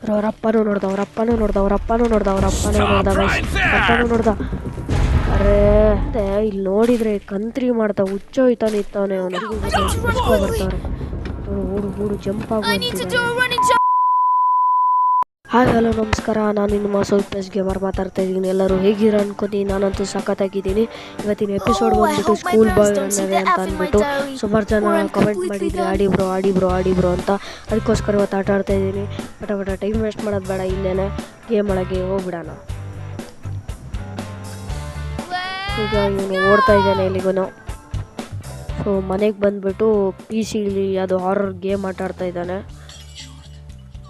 ಅವರಪ್ಪನೂ ನೋಡ್ದ ಅವರಪ್ಪನೂ ನೋಡ್ದ ಅವರಪ್ಪನೂ ನೋಡ್ದ ಅವರಪ್ಪನೂ ನೋಡ್ದ ಅಪ್ಪನೂ ನೋಡ್ದ. ಅರೇ ಇಲ್ಲಿ ನೋಡಿದ್ರೆ ಕಂತ್ರಿ ಮಾಡ್ತಾ ಹುಚ್ಚೋಯ್ತಾನೆ ಇತ್ತವನೇ ಅವನು. ಬರ್ತಾವ್ರೆ ಓಡು ಓಡು ಜಂಪ್ ಆಗು ಅಂತಿದ್ದಾನೆ. ಹಾಯ್ ಹಲೋ ನಮಸ್ಕಾರ, ನಾನು ನಿಮ್ಮ ಸೌಪೇಸ್ ಗೇಮರ್ ಮಾತಾಡ್ತಾ ಇದ್ದೀನಿ. ಎಲ್ಲರೂ ಹೇಗಿರ ಅನ್ಕೋತೀನಿ. ನಾನಂತೂ ಸಖತ್ತಾಗಿದ್ದೀನಿ. ಇವತ್ತಿನ ಎಪಿಸೋಡ್ ಬಂದ್ಬಿಟ್ಟು ಸ್ಕೂಲ್ ಬಾಯ್ ರನ್ನವೇ ಅಂತ ಅಂದ್ಬಿಟ್ಟು ಸುಮಾರು ಜನ ಕಮೆಂಟ್ ಮಾಡಿದ್ರಿ ಆಡಿಬ್ರೋ ಅಂತ. ಅದಕ್ಕೋಸ್ಕರ ಇವತ್ತು ಆಟ ಆಡ್ತಾ ಇದ್ದೀನಿ. ಪಟ ಟೈಮ್ ವೇಸ್ಟ್ ಮಾಡೋದು ಬೇಡ, ಇಲ್ಲೇನೆ ಗೇಮ್ ಒಳಗೆ ಹೋಗ್ಬಿಡೋಣ. ಈಗ ಇವನು ಓಡ್ತಾ ಇದ್ದಾನೆ ಎಲ್ಲಿಗೂ. ಸೊ ಮನೆಗೆ ಬಂದುಬಿಟ್ಟು ಪಿ ಸಿಲಿ ಅದು ಹಾರರ್ ಗೇಮ್ ಆಟ ಆಡ್ತಾ ಇದ್ದಾನೆ.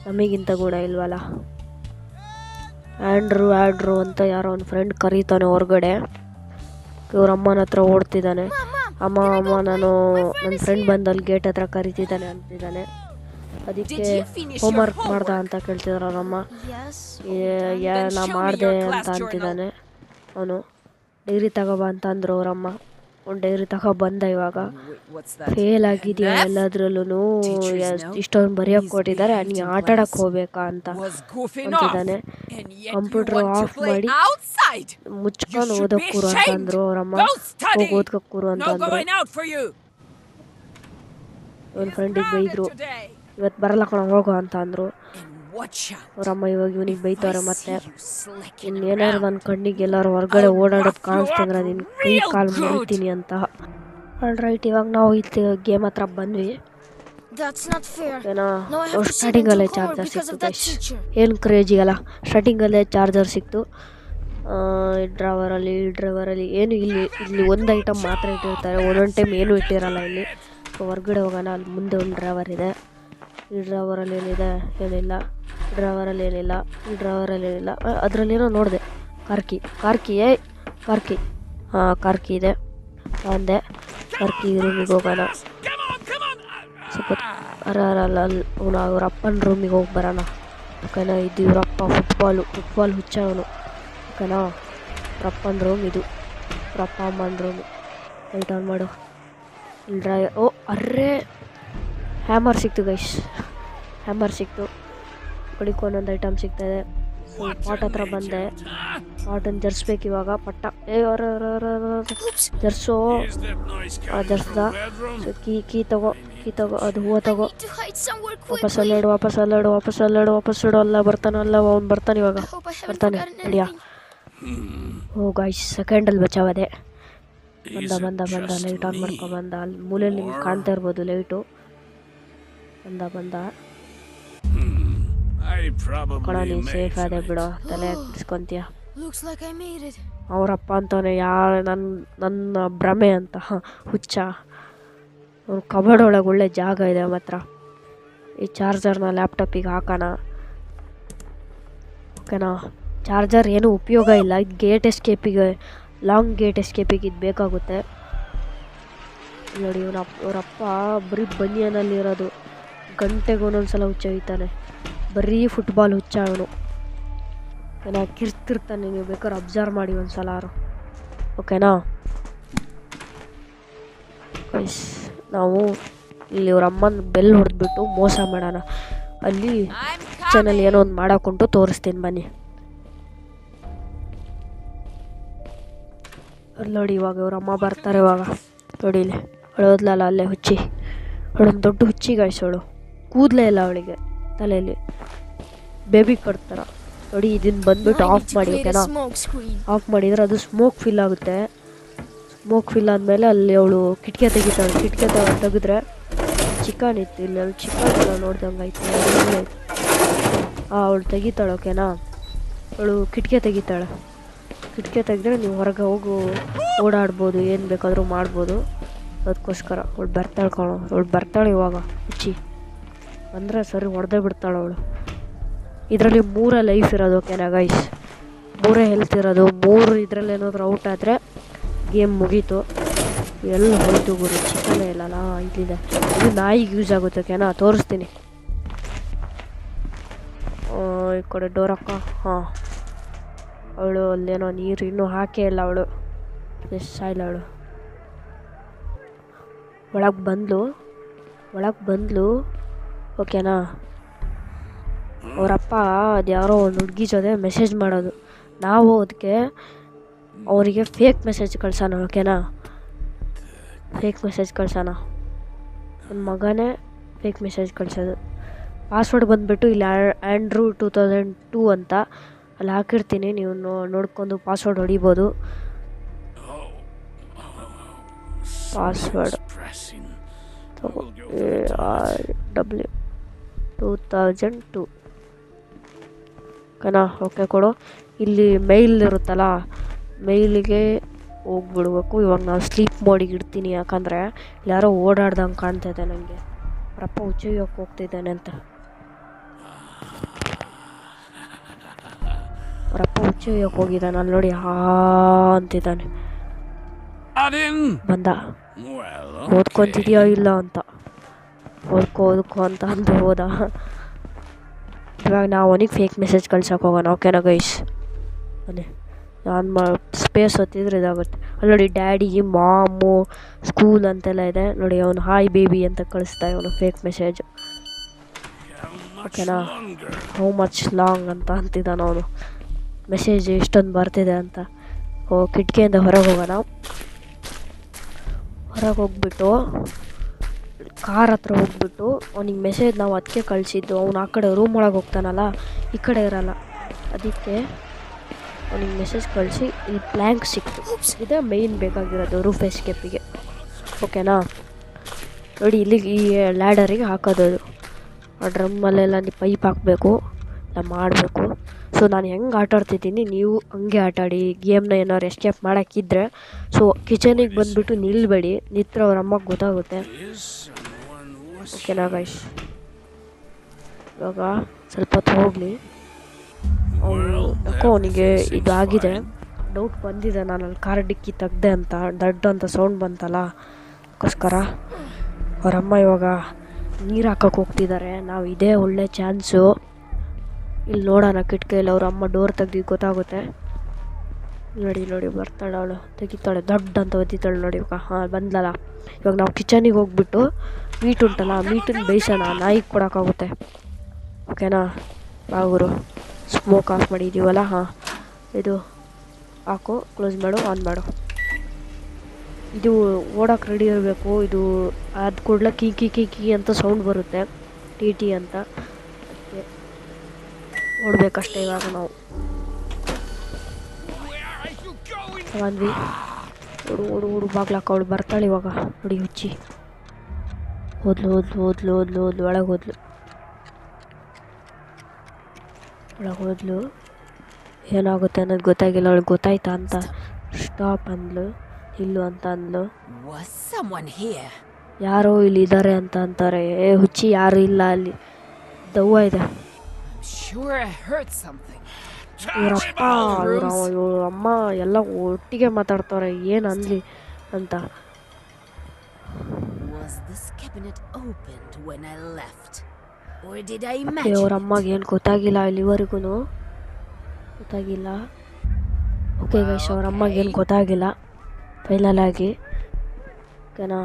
ನಮಗಿಂತ ಕೂಡ ಇಲ್ವಲ್ಲ. ಆ್ಯಂಡ್ರೂ ಅಂತ ಯಾರೋ ಒಂದು ಫ್ರೆಂಡ್ ಕರೀತಾನೆ ಹೊರಗಡೆ. ಇವ್ರ ಅಮ್ಮನ ಹತ್ರ ಓಡ್ತಿದ್ದಾನೆ. ಅಮ್ಮ ನಾನು ನನ್ನ ಫ್ರೆಂಡ್ ಬಂದಲ್ಲಿ ಗೇಟ್ ಹತ್ರ ಕರೀತಿದ್ದಾನೆ ಅಂತಿದ್ದಾನೆ. ಅದಕ್ಕೆ ಹೋಮ್ವರ್ಕ್ ಮಾಡ್ದ ಅಂತ ಕೇಳ್ತಿದಾರೆ ಅವರಮ್ಮ. ನಾ ಮಾಡಿದೆ ಅಂತ ಅಂತಿದ್ದಾನೆ ಅವನು. ಡೈರಿ ತಗೋಬಾ ಅಂತ ಅಂದರು ಅವರಮ್ಮ. ಒಂದು ಡೈರಿ ಬಂದ. ಇವಾಗ ಫೇಲ್ ಆಗಿದೆಯಾ ಎಲ್ಲದ್ರಲ್ಲೂ, ಇಷ್ಟೊಂದು ಬರೆಯೋಕೆ ಕೊಟ್ಟಿದ್ದಾರೆ, ನೀ ಆಟ ಆಡಕ್ಕೆ ಹೋಗ್ಬೇಕಾ ಅಂತ ಅಂತಿದ್ದಾನೆ. ಕಂಪ್ಯೂಟರ್ ಆಫ್ ಮಾಡಿ ಮುಚ್ಕೊಂಡು ಓದಕ್ಕೆ ಕೂರು ಅಂತ ಅಂದರು ಅವರಮ್ಮ. ಹೋಗಿ ಓದ್ಕಕ್ಕೆ ಕೂರು ಅಂತ ಅಂದರು. ಇವನ ಫ್ರೆಂಡಿಗೆ ಬೈದರು, ಇವತ್ತು ಬರಲ್ಲ ಕಣ ಹೋಗೋ ಅಂತ ಅಂದರು ಅವರಮ್ಮ. ಇವಾಗ ಇವನಿಗೆ ಬೈತವ್ರೆ ಮತ್ತೆ. ಇನ್ನೇನಾದ್ರು ನನ್ನ ಕಣ್ಣಿಗೆ ಎಲ್ಲರೂ ಹೊರಗಡೆ ಓಡಾಡೋದು ಕಾಣಿಸ್ತಂದ್ರೆ ನಿನ್ನ ಕೈ ಕಾಲು ಮುರಿತೀನಿ ಅಂತ. ಆಲ್ರೈಟ್, ಇವಾಗ ನಾವು ಇಲ್ಲಿ ಗೇಮ್ ಹತ್ರ ಬಂದ್ವಿ. ಸ್ಟಾರ್ಟಿಂಗಲ್ಲೇ ಚಾರ್ಜರ್ ಸಿಕ್ತು. ಏನು ಕ್ರೇಜಿಗಲ್ಲ, ಸ್ಟಾರ್ಟಿಂಗಲ್ಲೇ ಚಾರ್ಜರ್ ಸಿಕ್ತು. ಡ್ರೈವರಲ್ಲಿ ಏನು ಇಲ್ಲಿ ಒಂದು ಐಟಮ್ ಮಾತ್ರ ಇಟ್ಟಿರ್ತಾರೆ, ಒಂದೊಂದು ಟೈಮ್ ಏನೂ ಇಟ್ಟಿರಲ್ಲ ಇಲ್ಲಿ. ಹೊರಗಡೆ ಹೋಗೋಣ. ಅಲ್ಲಿ ಮುಂದೆ ಒಂದು ಡ್ರೈವರ್ ಇದೆ. ಈ ಡ್ರೈವರಲ್ಲಿ ಏನಿದೆ ಏನಿಲ್ಲ, ಡ್ರೈವರಲ್ಲಿ ಏನಿಲ್ಲ, ಈ ಡ್ರೈವರಲ್ಲಿ ಏನಿಲ್ಲ. ಅದರಲ್ಲೇನೋ ನೋಡಿದೆ, ಕಾರ್ಕಿ ಹಾಂ ಕಾರ್ಕಿ ಇದೆ ಅಂದೆ. ಕಾರ್ಕಿ ರೂಮಿಗೆ ಹೋಗೋಣ. ಸ್ವಲ್ಪ ಅವ್ರ ಅಪ್ಪನ ರೂಮಿಗೆ ಹೋಗಿ ಬರೋಣ. ಓಕೆನಾ. ಇದು ಇವರಪ್ಪ ಫುಟ್ಬಾಲ್ ಹುಚ್ಚ ಅವನು. ಓಕೆನಾ. ಅವ್ರ ಅಪ್ಪನ ರೂಮ್ ಇದು, ಅವ್ರ ಅಪ್ಪ ಅಮ್ಮನ ರೂಮು. ಲೈಟ್ ಆನ್ ಮಾಡು. ಓ ಅರ್ರೇ ಹ್ಯಾಮರ್ ಸಿಕ್ತು ಗೈಸ್, ಹ್ಯಾಮರ್ ಸಿಕ್ತು. ಬಳಿಕ ಒಂದೊಂದು ಐಟಮ್ ಸಿಗ್ತಾಯಿದೆ. ಪಾಟ್ ಹತ್ರ ಬಂದೆ. ಪಾಟನ್ನು ಜರ್ಸ್ಬೇಕು ಇವಾಗ. ಪಟ್ಟ ಜರ್ಸೋ ಜರ್ಸ್ದ. ಕೀ ತಗೋ ಅದು ಹೂವು ತಗೋ. ವಾಪಸ್ ಅಲ್ಲಾಡು. ಅಲ್ಲ ಬರ್ತಾನೆ ಅವ್ನು ಬರ್ತಾನೆ ಇವಾಗ ಬರ್ತಾನೆ ನಡಿಯಾ. ಓ ಗಾಯ್ಸ್, ಸೆಕೆಂಡಲ್ಲಿ ಬಚಾವದೆ. ಬಂದ ಲೈಟ್ ಆನ್ ಮಾಡ್ಕೊಂಬಂದ. ಅಲ್ಲಿ ಮೂಲೆಯಲ್ಲಿ ನಿಮ್ಗೆ ಕಾಣ್ತಾ ಇರ್ಬೋದು ಲೈಟು. ಬಂದ ಕಣ, ನೀನು ಸೇಫ್ ಅದೇ ಬಿಡೋ, ತಲೆ ಬಿಡಿಸ್ಕೊಂತೀಯ. ಅವರಪ್ಪ ಅಂತವನೇ ನನ್ನ ಭ್ರಮೆ ಅಂತ ಹುಚ್ಚ. ಅವ್ನು ಕಬೋರ್ಡ್ ಒಳಗೆ ಒಳ್ಳೆ ಜಾಗ ಇದೆ ಮಾತ್ರ. ಈ ಚಾರ್ಜರ್ನ ಲ್ಯಾಪ್ಟಾಪಿಗೆ ಹಾಕೋಣ. ಓಕೆನಾ. ಚಾರ್ಜರ್ ಏನೂ ಉಪಯೋಗ ಇಲ್ಲ. ಇದು ಗೇಟ್ ಎಸ್ಕೇಪಿಗೆ, ಲಾಂಗ್ ಗೇಟ್ ಎಸ್ಕೇಪಿಗೆ ಇದು ಬೇಕಾಗುತ್ತೆ. ನೋಡಿ ಅವರಪ್ಪ ಬರೀ ಬನಿಯನಲ್ಲಿರೋದು. ಗಂಟೆಗೆ ಒಂದೊಂದ್ಸಲ ಹುಚ್ಚ ಹೊಯ್ತಾನೆ. ಬರೀ ಫುಟ್ಬಾಲ್ ಹುಚ್ಚ ಅವನು. ಏನೋ ಕಿರ್ತಿರ್ತಾನೆ. ನೀವು ಬೇಕಾದ್ರೆ ಅಬ್ಸರ್ವ್ ಮಾಡಿ ಒಂದ್ಸಲ ಅವರು. ಓಕೆನಾ. ನಾವು ಇಲ್ಲಿ ಅವ್ರ ಅಮ್ಮನ ಬೆಲ್ ಹೊಡೆದ್ಬಿಟ್ಟು ಮೋಸ ಮಾಡೋಣ. ಅಲ್ಲಿ ಕಿಚನಲ್ಲಿ ಏನೋ ಒಂದು ಮಾಡೋಕ್ಕುಂಟು, ತೋರಿಸ್ತೀನಿ ಬನ್ನಿ. ಅಲ್ಲಿ ನೋಡಿ, ಇವಾಗ ಅವ್ರ ಅಮ್ಮ ಬರ್ತಾರೆ. ಇವಾಗ ನೋಡಿ ಇಲ್ಲಿ ಅವಳೋದ್ಲಲ್ಲ ಅಲ್ಲೇ ಹುಚ್ಚಿ. ಅವಳೊಂದು ದೊಡ್ಡ ಹುಚ್ಚಿ ಗಾಯ್ಸೋಳು. ಕೂದಲೇ ಇಲ್ಲ ಅವಳಿಗೆ ತಲೆಯಲ್ಲಿ, ಬೇಬಿ ಕಟ್ತಾರ ನೋಡಿ. ಇದನ್ನು ಬಂದ್ಬಿಟ್ಟು ಆಫ್ ಮಾಡಿ. ಓಕೆನಾ. ಆಫ್ ಮಾಡಿದರೆ ಅದು ಸ್ಮೋಕ್ ಫಿಲ್ ಆಗುತ್ತೆ. ಸ್ಮೋಕ್ ಫಿಲ್ ಆದಮೇಲೆ ಅಲ್ಲಿ ಅವಳು ಕಿಟಕಿ ತೆಗಿತಾಳೆ. ಕಿಟಕಿ ತೆಗೆದ್ರೆ ಚಿಕನ್ ಇತ್ತು ಇಲ್ಲಿ. ಅಲ್ಲಿ ಚಿಕನ್ ಎಲ್ಲ ನೋಡ್ದಂಗೆ ಆಯ್ತು. ಅವಳು ತೆಗಿತಾಳೆ. ಓಕೆನಾ. ಅವಳು ಕಿಟಕಿ ತೆಗಿತಾಳೆ. ಕಿಟಕಿ ತೆಗೆದ್ರೆ ನೀವು ಹೊರಗೆ ಹೋಗು ಓಡಾಡ್ಬೋದು, ಏನು ಬೇಕಾದರೂ ಮಾಡ್ಬೋದು. ಅದಕ್ಕೋಸ್ಕರ ಅವಳು ಬರ್ತಾಳೆ ಇವಾಗ ಹುಚ್ಚಿ. ಅಂದರೆ ಸರಿ ಹೊಡೆದೇ ಬಿಡ್ತಾಳೆ ಅವಳು. ಇದರಲ್ಲಿ 3 ಲೈಫ್ ಇರೋದು. ಓಕೆನಾ ಗೈಸ್, 3 ಹೆಲ್ತ್ ಇರೋದು. 3 ಇದರಲ್ಲಿ ಏನಾದರೂ ಔಟ್ ಆದರೆ ಗೇಮ್ ಮುಗೀತು. ಎಲ್ಲ ಹೋಯ್ತು ಗುರು. ಚಿಕನೇ ಇಲ್ಲಲ್ಲ, ಇಲ್ಲಿದೆ. ಇದು ನಾಯಿಗೆ ಯೂಸ್ ಆಗುತ್ತೆ. ಓಕೆನಾ, ತೋರಿಸ್ತೀನಿ. ಈ ಕಡೆ ಡೋರಕ್ಕ. ಹಾಂ, ಅವಳು ಅಲ್ಲೇನೋ ನೀರು ಇನ್ನೂ ಹಾಕೇ ಇಲ್ಲ ಅವಳು. ಎಷ್ಟು ಸಾಯಿಲ್ಲ ಅವಳು. ಒಳಗೆ ಬಂದ್ಲು. ಓಕೆನಾ. ಅವರಪ್ಪ ಅದ್ಯಾರೋ ಒಂದು ಹುಡುಗಿ ಜೊತೆ ಮೆಸೇಜ್ ಮಾಡೋದು. ನಾವು ಅದಕ್ಕೆ ಅವರಿಗೆ ಫೇಕ್ ಮೆಸೇಜ್ ಕಳ್ಸೋಣ. ಓಕೆನಾ, ಫೇಕ್ ಮೆಸೇಜ್ ಕಳ್ಸೋಣ. ನನ್ನ ಮಗನೇ ಫೇಕ್ ಮೆಸೇಜ್ ಕಳ್ಸೋದು. ಪಾಸ್ವರ್ಡ್ ಬಂದುಬಿಟ್ಟು ಇಲ್ಲಿ ಆ್ಯಂಡ್ರೂ 2002 ಅಂತ ಅಲ್ಲಿ ಹಾಕಿರ್ತೀನಿ. ನೀವು ನೋಡ್ಕೊಂಡು ಪಾಸ್ವರ್ಡ್ ಹೊಡಿಬೋದು. ಪಾಸ್ವರ್ಡ್ ARW 2002 ಓಕೆನಾ. ಓಕೆ ಕೊಡು. ಇಲ್ಲಿ ಮೇಲ್ ಇರುತ್ತಲ್ಲ, ಮೇಲಿಗೆ ಹೋಗ್ಬಿಡ್ಬೇಕು. ಇವಾಗ ನಾನು ಸ್ಲೀಪ್ ಮೋಡಿಗೆ ಇಡ್ತೀನಿ, ಯಾಕಂದರೆ ಯಾರೋ ಓಡಾಡ್ದಂಗೆ ಕಾಣ್ತೈತೆ ನನಗೆ. ಅವರಪ್ಪ ಹುಚ್ಚಯ್ಯಕ್ಕೆ ಹೋಗ್ತಿದ್ದಾನೆ ಅಂತ. ಅವರಪ್ಪ ಹುಚ್ಚಯ್ಯಕ್ಕೆ ಹೋಗಿದ್ದಾನೆ ಅಲ್ಲಿ ನೋಡಿ, ಅಂತಿದ್ದಾನೆ. ಬಂದ, ಓದ್ಕೊತಿದ್ಯಾ ಇಲ್ಲ ಅಂತ. ಓದ್ಕೋ ಅಂತ ಅಂದು ಹೋದ. ಇವಾಗ ನಾವು ಅವನಿಗೆ ಫೇಕ್ ಮೆಸೇಜ್ ಕಳ್ಸೋಕೆ ಹೋಗೋಣ. ಓಕೆನಾ ಗೈಸ್, ಬನ್ನಿ. ನಾನು ಸ್ಪೇಸ್ ಹೊತ್ತಿದ್ರೆ ಇದಾಗುತ್ತೆ. ಅಲ್ಲಿ ನೋಡಿ ಡ್ಯಾಡಿ, ಮಾಮು, ಸ್ಕೂಲ್ ಅಂತೆಲ್ಲ ಇದೆ ನೋಡಿ. ಅವನು ಹಾಯ್ ಬೇಬಿ ಅಂತ ಕಳಿಸ್ತಾ ಇವನು ಫೇಕ್ ಮೆಸೇಜ್. ಓಕೆನಾ, ಹೌ ಮಚ್ ಲಾಂಗ್ ಅಂತ ಅಂತಿದ್ದಾನೆ ಅವನು. ಮೆಸೇಜ್ ಎಷ್ಟೊಂದು ಬರ್ತಿದೆ ಅಂತ. ಕಿಟಕಿಯಿಂದ ಹೊರಗೆ ಹೋಗೋಣ. ಹೊರಗೆ ಹೋಗ್ಬಿಟ್ಟು ಕಾರ್ ಹತ್ರ ಹೋಗ್ಬಿಟ್ಟು ಅವನಿಗೆ ಮೆಸೇಜ್ ನಾವು ಅದಕ್ಕೆ ಕಳಿಸಿದ್ದು. ಅವ್ನು ಆ ಕಡೆ ರೂಮ್ ಒಳಗೆ ಹೋಗ್ತಾನಲ್ಲ, ಈ ಕಡೆ ಇರಲ್ಲ. ಅದಕ್ಕೆ ಅವನಿಗೆ ಮೆಸೇಜ್ ಕಳಿಸಿ ಇಲ್ಲಿ ಪ್ಲ್ಯಾಂಕ್ ಸಿಕ್ತು. ಇದೇ ಮೇಯ್ನ್ ಬೇಕಾಗಿರೋದು ರೂಫ್ ಎಸ್ಕೇಪಿಗೆ. ಓಕೆನಾ, ನೋಡಿ ಇಲ್ಲಿಗೆ ಈ ಲ್ಯಾಡರಿಗೆ ಹಾಕೋದು. ಆ ಡ್ರಮ್ಮಲ್ಲೆಲ್ಲ ಪೈಪ್ ಹಾಕಬೇಕು, ಎಲ್ಲ ಮಾಡಬೇಕು. ಸೊ ನಾನು ಹೆಂಗೆ ಆಟಾಡ್ತಿದ್ದೀನಿ, ನೀವು ಹಂಗೆ ಆಟಾಡಿ. ಗೇಮ್ನ ಏನಾದ್ರು ಎಸ್ಕೇಪ್ ಮಾಡೋಕ್ಕಿದ್ರೆ ಸೊ ಕಿಚನಿಗೆ ಬಂದುಬಿಟ್ಟು ನಿಲ್ಲಬೇಡಿ, ನಿತ್ರ ಅವ್ರ ಅಮ್ಮಗೆ ಗೊತ್ತಾಗುತ್ತೆ. ಓಕೆನಾ ಗೈಸ್, ಇವಾಗ ಸ್ವಲ್ಪ ಹೊತ್ತು ಹೋಗಲಿ. ಯಾಕೋ ಅವನಿಗೆ ಇದಾಗಿದೆ, ಡೌಟ್ ಬಂದಿದೆ. ನಾನು ಅಲ್ಲಿ ಕಾರ್ ಡಿಕ್ಕಿ ತೆಗ್ದೆ ಅಂತ ದಡ್ಡ ಅಂತ ಸೌಂಡ್ ಬಂತಲ್ಲ, ಅದಕ್ಕೋಸ್ಕರ ಅವರಮ್ಮ ಇವಾಗ ನೀರು ಹಾಕೋಕೆ ಹೋಗ್ತಿದ್ದಾರೆ. ನಾವು ಇದೇ ಒಳ್ಳೆ ಚಾನ್ಸು. ಇಲ್ಲಿ ನೋಡೋಣ ಕಿಟಕಿಯಲ್ಲಿ ಅವ್ರ ಅಮ್ಮ ಡೋರ್ ತೆಗ್ದಿದ್ದು ಗೊತ್ತಾಗುತ್ತೆ. ನೋಡಿ ಬರ್ತಾಳೆ ಅವಳು, ತೆಗಿತಾಳೆ, ದೊಡ್ಡ ಅಂತ ಒದ್ದಿತಾಳೆ ನೋಡಿ. ಇವಾಗ ಬಂದಲ್ಲ. ಇವಾಗ ನಾವು ಕಿಚನಿಗೆ ಹೋಗ್ಬಿಟ್ಟು ಮೀಟ್ ಉಂಟಲ್ಲ, ಮೀಟನ್ನು ಬೇಯಿಸೋಣ, ನಾಯಿಗೆ ಕೊಡೋಕ್ಕಾಗುತ್ತೆ. ಓಕೆನಾ, ಬಾಗುರು ಸ್ಮೋಕ್ ಆಫ್ ಮಾಡಿದ್ದೀವಲ್ಲ. ಇದು ಹಾಕು, ಕ್ಲೋಸ್ ಮಾಡು, ಆನ್ ಮಾಡು. ಇದು ಓಡೋಕೆ ರೆಡಿ ಇರಬೇಕು. ಇದು ಅದು ಕೂಡಲೇ ಕೀ ಅಂತ ಸೌಂಡ್ ಬರುತ್ತೆ, ಟಿ ಅಂತ. ಅದಕ್ಕೆ ಓಡಬೇಕಷ್ಟೇ. ಇವಾಗ ನಾವು ಬಂದ್ವಿ. ಓಡು ಬಾಗ್ಲಾಕ. ಅವಳು ಬರ್ತಾಳೆ ಇವಾಗ ನೋಡಿ. ಹುಚ್ಚಿ ಓದ್ಲು ಒಳಗೆ ಹೋದ್ಲು. ಏನಾಗುತ್ತೆ ಅನ್ನೋದು ಗೊತ್ತಾಗಿಲ್ಲ. ಅವಳಿಗೆ ಗೊತ್ತಾಯ್ತಾ ಅಂತ ಸ್ಟಾಪ್ ಅಂದ್ಲು, ಇಲ್ಲು ಅಂತ ಅಂದ್ಲು. ಯಾರೋ ಇಲ್ಲಿ ಇದ್ದಾರೆ ಅಂತ ಅಂತಾರೆ. ಹುಚ್ಚಿ ಯಾರು ಇಲ್ಲ, ಅಲ್ಲಿ ದವ್ವ ಇದೆ. ಇವರಪ್ಪ ಇವ್ರ ಅಮ್ಮ ಎಲ್ಲ ಒಟ್ಟಿಗೆ ಮಾತಾಡ್ತವ್ರೆ, ಏನು ಅನ್ಲಿ ಅಂತ. ಅವ್ರ ಅಮ್ಮಗೆ ಏನು ಗೊತ್ತಾಗಿಲ್ಲ, ಇಲ್ಲಿವರೆಗೂ ಗೊತ್ತಾಗಿಲ್ಲ. ಓಕೆ ಗೈಸ್, ಅವ್ರ ಅಮ್ಮಗೆ ಏನು ಗೊತ್ತಾಗಿಲ್ಲ ಫೈನಲ್ ಆಗಿ. ಓಕೆನಾ,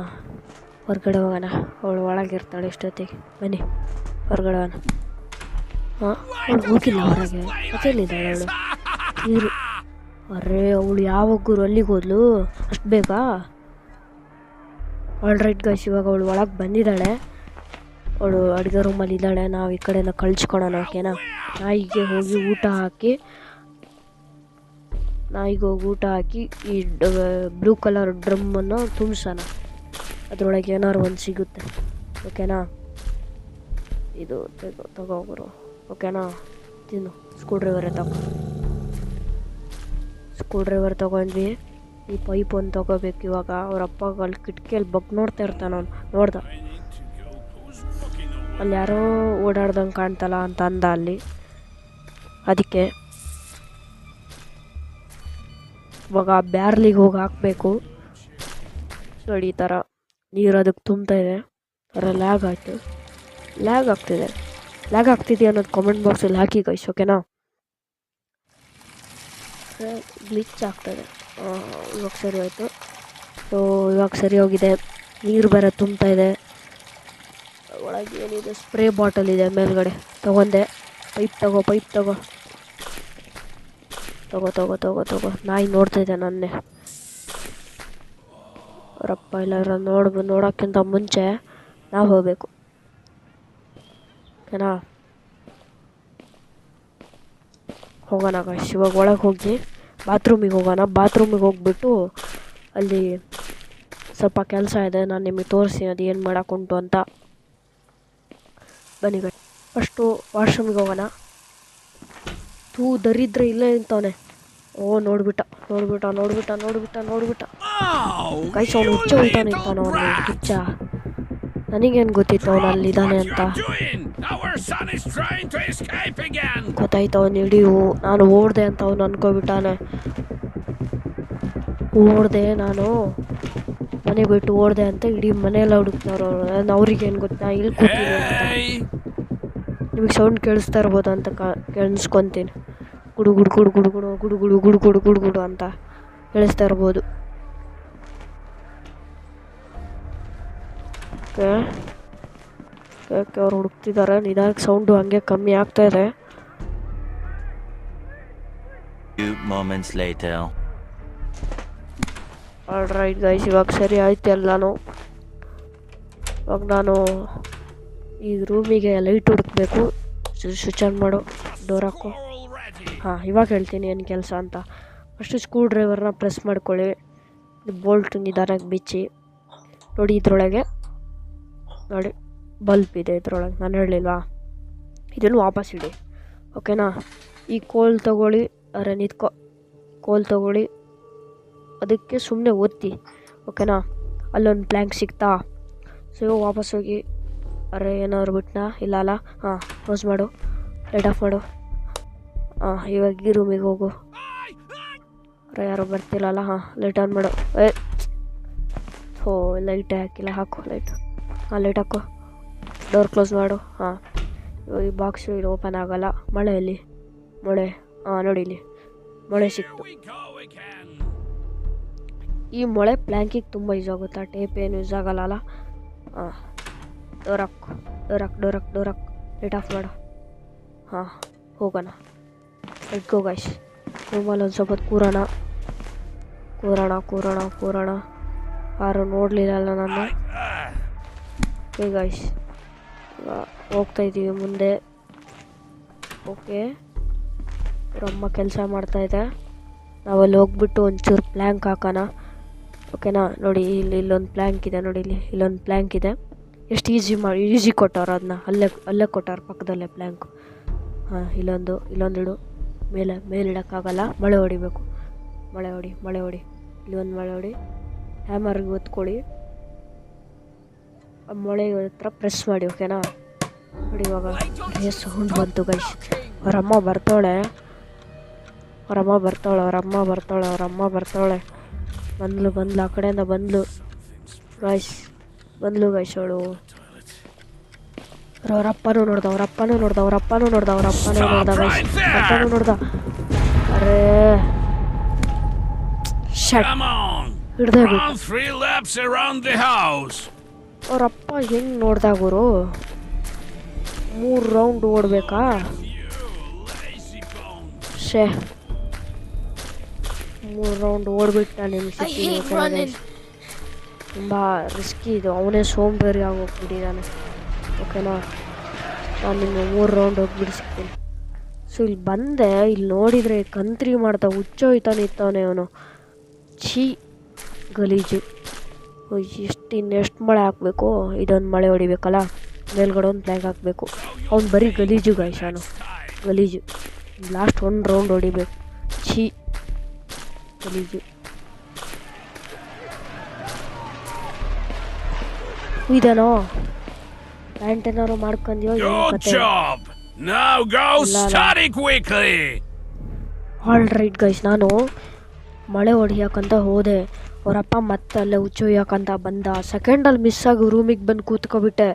ಹೊರಗಡೆ ಹೋಗೋಣ. ಅವಳು ಒಳಗಿರ್ತಾಳೆ ಇಷ್ಟೊತ್ತಿಗೆ. ಬನ್ನಿ ಹೊರಗಡೆ ಹೋಗೋಣ. ಅವಳು ಹೋಗಿಲ್ಲ ಹೊರಗೆ, ಮತ್ತೇನಿದ್ದಾಳೆ ಅವಳು. ನೀರು ಅರೇ, ಅವಳು ಯಾವಾಗ ಗುರು ಅಲ್ಲಿಗೆ ಹೋದ್ಲು ಅಷ್ಟು ಬೇಗ? ಆಲ್ರೈಟ್ ಗೈಸ್, ಇವಾಗ ಅವಳು ಒಳಗೆ ಬಂದಿದ್ದಾಳೆ. ಅವಳು ಅಡುಗೆ ರೂಮಲ್ಲಿ ಇದ್ದಾಳೆ. ನಾವು ಈ ಕಡೆಯಿಂದ ಕಳಿಸ್ಕೊಳೋಣ. ಓಕೆನಾ, ನಾಯಿಗೆ ಹೋಗಿ ಊಟ ಹಾಕಿ ಈ ಬ್ಲೂ ಕಲರ್ ಡ್ರಮ್ಮನ್ನು ತುಂಬಿಸೋಣ. ಅದರೊಳಗೆ ಏನಾದ್ರು ಒಂದು ಸಿಗುತ್ತೆ. ಓಕೆನಾ, ಇದು ತಗೋರು. ಓಕೆನಾ, ತಿನ್ನು. ಸ್ಕ್ರೂ ಡ್ರೈವರ್ ತಗೊಂಡ್ವಿ. ಈ ಪೈಪ್ ಒಂದು ತಗೋಬೇಕು ಇವಾಗ. ಅವರಪ್ಪ ಅಲ್ಲಿ ಕಿಟಕಿಯಲ್ಲಿ ನೋಡ್ತಾ ಇರ್ತಾನೆ. ಅವ್ನು ನೋಡ್ದ, ಅಲ್ಲಿ ಯಾರೋ ಓಡಾಡ್ದಂಗೆ ಕಾಣ್ತಲ್ಲ ಅಂತ ಅಂದ ಅಲ್ಲಿ. ಅದಕ್ಕೆ ಇವಾಗ ಬ್ಯಾರ್ಲಿಗೆ ಹೋಗಿ ಹಾಕಬೇಕು ನೋಡಿ. ಈ ಥರ ನೀರು ಅದಕ್ಕೆ ತುಂಬ್ತಾ ಇದೆ. ಥರ ಲ್ಯಾಗ್ ಆಗ್ತಿದೆ ಅನ್ನೋದು ಕಾಮೆಂಟ್ ಬಾಕ್ಸಲ್ಲಿ ಹಾಕಿ ಗೈಸ್. ಓಕೆನಾ, ಗ್ಲಿಚ್ ಆಗ್ತದೆ. ಇವಾಗ ಸರಿ ಹೋಯಿತು. ಸೊ ಇವಾಗ ಸರಿ ಹೋಗಿದೆ. ನೀರು ಬೇರೆ ತುಂಬ್ತಾ ಇದೆ. ಒಳಗೆ ಏನಿದೆ, ಸ್ಪ್ರೇ ಬಾಟಲ್ ಇದೆ ಮೇಲ್ಗಡೆ, ತೊಗೊಂಡೆ. ಪೈಪ್ ತಗೋ ತಗೋ. ನಾಯಿ ನೋಡ್ತಾ ಇದೆ ನನ್ನೇ. ಅವರಪ್ಪ ಎಲ್ಲಾರ ನೋಡೋಕ್ಕಿಂತ ಮುಂಚೆ ನಾವು ಹೋಗಬೇಕು. ಓಕೆನಾ, ಹೋಗೋಣ ಗೈಸ್. ಇವಾಗ ಒಳಗೆ ಹೋಗಿ ಬಾತ್ರೂಮಿಗೆ ಹೋಗೋಣ. ಬಾತ್ರೂಮಿಗೆ ಹೋಗ್ಬಿಟ್ಟು ಅಲ್ಲಿ ಸ್ವಲ್ಪ ಕೆಲಸ ಇದೆ, ನಾನು ನಿಮಗೆ ತೋರಿಸ್ತೀನಿ ಅದು ಏನು ಮಾಡೋಕ್ಕುಂಟು ಅಂತ. ಬನ್ನಿ ಗೈಸ್, ಫಸ್ಟು ವಾಶ್ರೂಮಿಗೆ ಹೋಗೋಣ. ದರಿದ್ರ ಇಲ್ಲೇ ನಿಂತವನೆ. ಓ ನೋಡ್ಬಿಟ್ಟ ಗೈಸ್. ಅವನು ಹುಚ್ಚ ಹೋಯ್ತಾ ನಿಂತಾನ. ಅವನು ಹುಚ್ಚ. ನನಗೇನು ಗೊತ್ತಿತ್ತು ಅವನು ಅಲ್ಲಿದ್ದಾನೆ ಅಂತ. ಗೊತ್ತಾಯ್ತು ಅವನು ಹಿಡಿಯು. ನಾನು ಓಡಿದೆ ಅಂತ ಅವನು ಅನ್ಕೋಬಿಟ್ಟಾನೆ. ನಾನು ಮನೆ ಬಿಟ್ಟು ಓಡಿದೆ ಅಂತ ಇಡೀ ಮನೆಯೆಲ್ಲ ಹುಡುಕ್ತಾವ್ರು. ಅವ್ರಿಗೇನು ಗೊತ್ತಾ ಇಲ್ಲಿ ಕೂತೀನಿ ಅಂತ. ನಿಮಗೆ ಸೌಂಡ್ ಕೇಳಿಸ್ತಾ ಇರ್ಬೋದು ಅಂತ ಕೇಳಿಸ್ಕೊತೀನಿ. ಗುಡು ಅಂತ ಕೇಳಿಸ್ತಾ ಇರ್ಬೋದು. ಓಕೆ ಅವ್ರು ಹುಡುಕ್ತಿದ್ದಾರೆ. ನಿಧಾನಕ್ಕೆ ಸೌಂಡು ಹಂಗೆ ಕಮ್ಮಿ ಆಗ್ತಾ ಇದೆ. ಆಲ್ರೈಟ್ ಗೈಸ್, ಇವಾಗ ಸರಿ ಆಯ್ತು ಎಲ್ಲಾನು. ಇವಾಗ ನಾನು ಈ ರೂಮಿಗೆ ಲೈಟ್ ಹುಡುಕ್ಬೇಕು. ಸ್ವಿಚ್ ಆನ್ ಮಾಡು, ಡೋರ್ ಹಾಕು. ಹಾಂ, ಇವಾಗ ಹೇಳ್ತೀನಿ ಏನು ಕೆಲಸ ಅಂತ. ಫಸ್ಟು ಸ್ಕ್ರೂ ಡ್ರೈವರ್ನ ಪ್ರೆಸ್ ಮಾಡ್ಕೊಳ್ಳಿ. ಬೋಲ್ಟ್ ನಿಧಾನಕ್ಕೆ ಬಿಚ್ಚಿ. ನೋಡಿ ಇದ್ರೊಳಗೆ ನೋಡಿ ಬಲ್ಪ್ ಇದೆ ಇದ್ರೊಳಗೆ, ನಾನು ಹೇಳಲಿಲ್ವಾ? ಇದನ್ನು ವಾಪಸ್ ಇಡಿ. ಓಕೆನಾ, ಈ ಕೋಲ್ ತೊಗೊಳ್ಳಿ. ನಿಂತ್ಕೊ. ಕೋಲ್ ತೊಗೊಳ್ಳಿ, ಅದಕ್ಕೆ ಸುಮ್ಮನೆ ಒತ್ತಿ. ಓಕೆನಾ, ಅಲ್ಲೊಂದು ಪ್ಲ್ಯಾಂಕ್ ಸಿಗ್ತಾ. ಸೊ ಇವಾಗ ವಾಪಸ್ ಹೋಗಿ. ಏನಾದ್ರು ಬಿಟ್ನಾ? ಇಲ್ಲ ಅಲ್ಲ. ಹಾಂ, ಕ್ಲೋಸ್ ಮಾಡು, ಲೈಟ್ ಆಫ್ ಮಾಡು. ಹಾಂ, ಇವಾಗ ಈ ರೂಮಿಗೆ ಹೋಗು. ಯಾರು ಬರ್ತಿಲ್ಲಲ್ಲ. ಹಾಂ, ಲೈಟ್ ಆನ್ ಮಾಡು. ಲೈಟೇ ಹಾಕಿಲ್ಲ, ಹಾಕು ಲೈಟ್. ಹಾಂ, ಲೈಟ್ ಹಾಕು. ಡೋರ್ ಕ್ಲೋಸ್ ಮಾಡು. ಹಾಂ, ಈ ಬಾಕ್ಸು ಇದು ಓಪನ್ ಆಗೋಲ್ಲ. ಮಳೆಯಲ್ಲಿ ಮೊಳೆ. ಹಾಂ, ನೋಡಿ ಇಲ್ಲಿ ಮೊಳೆ ಸಿಕ್ತು. ಈ ಮೊಳೆ ಪ್ಲ್ಯಾಂಕಿಗೆ ತುಂಬ ಯೂಸ್ ಆಗುತ್ತೆ. ಟೇಪ್ ಏನು ಯೂಸ್ ಆಗಲ್ಲ. ಹಾಂ, ಡೋರ್ ಹಾಕು. ಲೈಟ್ ಆಫ್ ಮಾಡು. ಹಾಂ, ಹೋಗೋಣ. Let's go guys. ರೂಮಲ್ಲಿ ಒಂದು ಸ್ವಲ್ಪ ಕೂರೋಣ. ಯಾರು ನೋಡಲಿಲ್ಲ ನಾನು. ಓಕೆ ಗೈಸ್, ಹೋಗ್ತಾಯಿದ್ದೀವಿ ಮುಂದೆ. ಓಕೆ, ಅವರಮ್ಮ ಕೆಲಸ ಮಾಡ್ತಾಯಿದೆ. ನಾವಲ್ಲಿ ಹೋಗ್ಬಿಟ್ಟು ಒಂಚೂರು ಪ್ಲ್ಯಾಂಕ್ ಹಾಕೋಣ. ಓಕೆನಾ, ನೋಡಿ ಇಲ್ಲೊಂದು ಪ್ಲ್ಯಾಂಕ್ ಇದೆ. ನೋಡಿ ಇಲ್ಲೊಂದು ಪ್ಲ್ಯಾಂಕ್ ಇದೆ. ಎಷ್ಟು ಈಸಿ ಕೊಟ್ಟವ್ರು ಅದನ್ನ. ಅಲ್ಲೇ ಕೊಟ್ಟವ್ರು ಪಕ್ಕದಲ್ಲೇ ಪ್ಲ್ಯಾಂಕ್. ಹಾಂ, ಇಲ್ಲೊಂದು ಇಡು. ಮೇಲೆ ಇಡೋಕ್ಕಾಗಲ್ಲ. ಮಳೆ ಹೊಡಿಬೇಕು. ಮಳೆ ಹೊಡಿ. ಇಲ್ಲೊಂದು ಮಳೆ ಹೊಡಿ. ಹ್ಯಾಮರ್ಗೆ ಒತ್ಕೊಳ್ಳಿ. ಆ ಮೊಳೆ ಹತ್ರ ಪ್ರೆಸ್ ಮಾಡಿ. ಓಕೆನಾ, ನೋಡಿ ಇವಾಗ ಸೌಂಡ್ ಬಂತು ಗೈಸ್. ಅವರಮ್ಮ ಬರ್ತಾಳೆ. ಬಂದ್ಲು ಆ ಕಡೆಯಿಂದ ಬಂದ್ಲು ಗೈಸ್. ಅವಳು ಅವರಪ್ಪನೂ ನೋಡ್ದ ಗೈಸ್. ಅರೇ ಹಿಡ್ದೆ ಅವರಪ್ಪ ಹೆಂಗ್ ನೋಡ್ದ ಗುರು. 3 ರೌಂಡ್ ಓಡ್ಬೇಕಾ? 3 ರೌಂಡ್ ಓಡ್ಬಿಟ್ಟು ನಾನು ಸಿಕ್ಕಿದ್ದೀನಿ. ತುಂಬ ರಿಸ್ಕಿ ಇದು. ಅವನೇ ಸೋಂಬೇರಿ ಆಗೋಗ್ಬಿಟ್ಟಿದ್ದಾನೆ. ಓಕೆನಾ, ನಾನು ನಿಮಗೆ 3 ರೌಂಡ್ ಹೋಗ್ಬಿಟ್ಟು ಸಿಗ್ತೀನಿ. ಸೊ ಇಲ್ಲಿ ಬಂದೆ. ಇಲ್ಲಿ ನೋಡಿದರೆ ಕಂತ್ರಿ ಮಾಡ್ತಾ ಹುಚ್ಚೋಯ್ತಾನೆ ಅವನು. ಗಲೀಜು. ಇನ್ನೆಷ್ಟು ಮಳೆ ಹಾಕಬೇಕು? ಇದೊಂದು ಮಳೆ ಹೊಡಿಬೇಕಲ್ಲ. ಮೇಲ್ಗಡೆ ಒಂದು ಪ್ಲ್ಯಾಂಕ್ ಹಾಕಬೇಕು. ಅವ್ನು ಬರೀ ಗಲೀಜು ಗೈಸ್. ಗಲೀಜು. ಲಾಸ್ಟ್ 1 ರೌಂಡ್ ಹೊಡಿಬೇಕು. ಗಲೀಜು. ಇದೇನೋ ಪ್ಯಾಂಟ್ ಏನಾರು ಮಾಡ್ಕೊಂಡ್ಯೋ ಆಲ್ರೈಟ್ ಗೈಸ್, ನಾನು ಮಳೆ ಹೊಡಿಯೋಕ್ಕಂತ ಹೋದೆ. ಅವರಪ್ಪ ಮತ್ತೆ ಅಲ್ಲೇ ಹುಚ್ಚೊಯ್ಯೋಕ್ಕಂತ ಬಂದ. ಸೆಕೆಂಡಲ್ಲಿ ಮಿಸ್ ಆಗಿ ರೂಮಿಗೆ ಬಂದು ಕೂತ್ಕೊಬಿಟ್ಟೆ.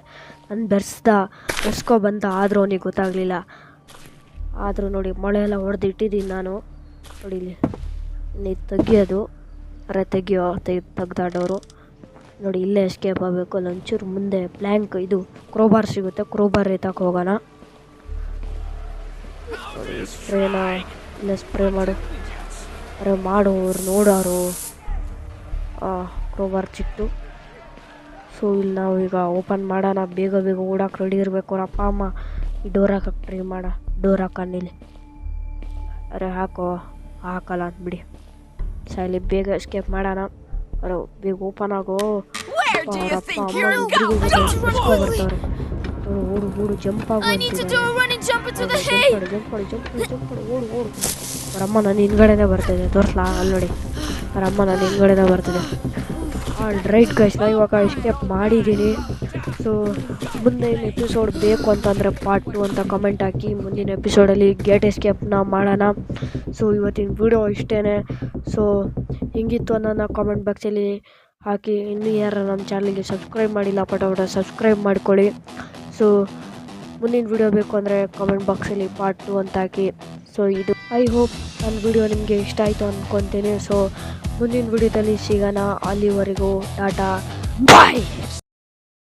ನಾನು ಬೆರ್ಸ್ಕೊ ಬಂದ. ಆದರೂ ಅವನಿಗೆ ಗೊತ್ತಾಗಲಿಲ್ಲ. ಆದರೂ ನೋಡಿ ಮಳೆ ಎಲ್ಲ ಹೊಡೆದಿಟ್ಟಿದ್ದೀನಿ ನಾನು. ನೋಡಿಲಿ ನೀ ತೆಗಿಯೋದು. ತೆಗ್ದಾಡೋರು ನೋಡಿ. ಇಲ್ಲೇ ಎಸ್ಕೇಪ್ ಆಗಬೇಕು. ಅಲ್ಲಿ ಒಂಚೂರು ಮುಂದೆ ಪ್ಲ್ಯಾಂಕ್ ಇದು ಕ್ರೋಬಾರ್ ಸಿಗುತ್ತೆ. ಕ್ರೋಬಾರ್ ಎತ್ತಕ್ಕೆ ಹೋಗೋಣ. ನೋಡಿ ಸ್ಪ್ರೇನ ಇಲ್ಲ ಸ್ಪ್ರೇ ಮಾಡು. ಅರೆ ಮಾಡು, ಅವ್ರು ನೋಡೋರು. ಕ್ರೋಬಾರ್ ಚಿಕ್ತು. ಸೊ ಇಲ್ಲಿ ನಾವು ಈಗ ಓಪನ್ ಮಾಡೋಣ. ಬೇಗ ಬೇಗ ಓಡಕ್ಕೆ ರೆಡಿ ಇರಬೇಕು. ಅವ್ರ ಅಪ್ಪ ಅಮ್ಮ ಈ ಡೋರ್ ಹಾಕಕ್ಕೆ ಟ್ರೈ ಮಾಡ. ಡೋರ್ ಹಾಕನ್ನಿಲ್ಲಿ. ಅರೆ ಹಾಕಲ್ಲ ಅಂದ್ಬಿಡಿ. ಇಲ್ಲಿ ಬೇಗ ಎಸ್ಕೇಪ್ ಮಾಡೋಣ. ಅರೆ ಬೇಗ ಓಪನ್ ಆಗೋ. ಅವ್ರ ಅಪ್ಪ ಅಮ್ಮ ಬರ್ತಾರೆ. ಓಡು ಓಡು, ಜಂಪ್ ಆಗು ಅಂತಿದ್ದಾರೆ. ಜಂಪ್ ಮಾಡಿ ಓಡು ಓಡು. ಅವ್ರ ಅಮ್ಮ ನನ್ನ ಹಿಂದ್ಗಡೆನೇ ಬರ್ತಿದೆ. ತೋರಿಸ್ಲಾ? ಅಲ್ಲಿ ನೋಡಿ, ಅವ್ರ ಅಮ್ಮ ನನ್ನ ಹಿಂದ್ಗಡೆನೇ ಬರ್ತಿದೆ. ರೈಟ್ ಗೈಸ್, ನಾನು ಇವಾಗ ಎಸ್ಕೇಪ್ ಮಾಡಿದ್ದೀನಿ. ಸೊ ಮುಂದಿನ ಎಪಿಸೋಡ್ ಬೇಕು ಅಂತಂದರೆ ಪಾರ್ಟ್ 2 ಅಂತ ಕಮೆಂಟ್ ಹಾಕಿ. ಮುಂದಿನ ಎಪಿಸೋಡಲ್ಲಿ ಗೇಟ್ ಎಸ್ಕೇಪ್ನ ಮಾಡೋಣ. ಸೊ ಇವತ್ತಿನ ವಿಡಿಯೋ ಇಷ್ಟೇ. ಸೊ ಹಿಂಗಿತ್ತು ಅನ್ನೋದನ್ನ ಕಾಮೆಂಟ್ ಬಾಕ್ಸಲ್ಲಿ ಹಾಕಿ. ಇನ್ನೂ ಯಾರು ನಮ್ಮ ಚಾನಲ್ಗೆ ಸಬ್ಸ್ಕ್ರೈಬ್ ಮಾಡಿಲ್ಲ, ಪಟ ಸಬ್ಸ್ಕ್ರೈಬ್ ಮಾಡ್ಕೊಳ್ಳಿ. ಸೊ ಮುಂದಿನ ವಿಡಿಯೋ ಬೇಕು ಅಂದರೆ ಕಾಮೆಂಟ್ ಬಾಕ್ಸಲ್ಲಿ ಪಾರ್ಟ್ 2 ಅಂತ ಹಾಕಿ. ಸೊ ಇದು ಐ ಹೋಪ್ ನನ್ನ ವಿಡಿಯೋ ನಿಮಗೆ ಇಷ್ಟ ಆಯಿತು ಅಂದ್ಕೊತೀನಿ. ಸೊ ಮುಂದಿನ ವಿಡಿಯೋದಲ್ಲಿ ಸಿಗೋಣ. ಅಲ್ಲಿವರೆಗೂ ಟಾಟಾ ಬಾಯ್.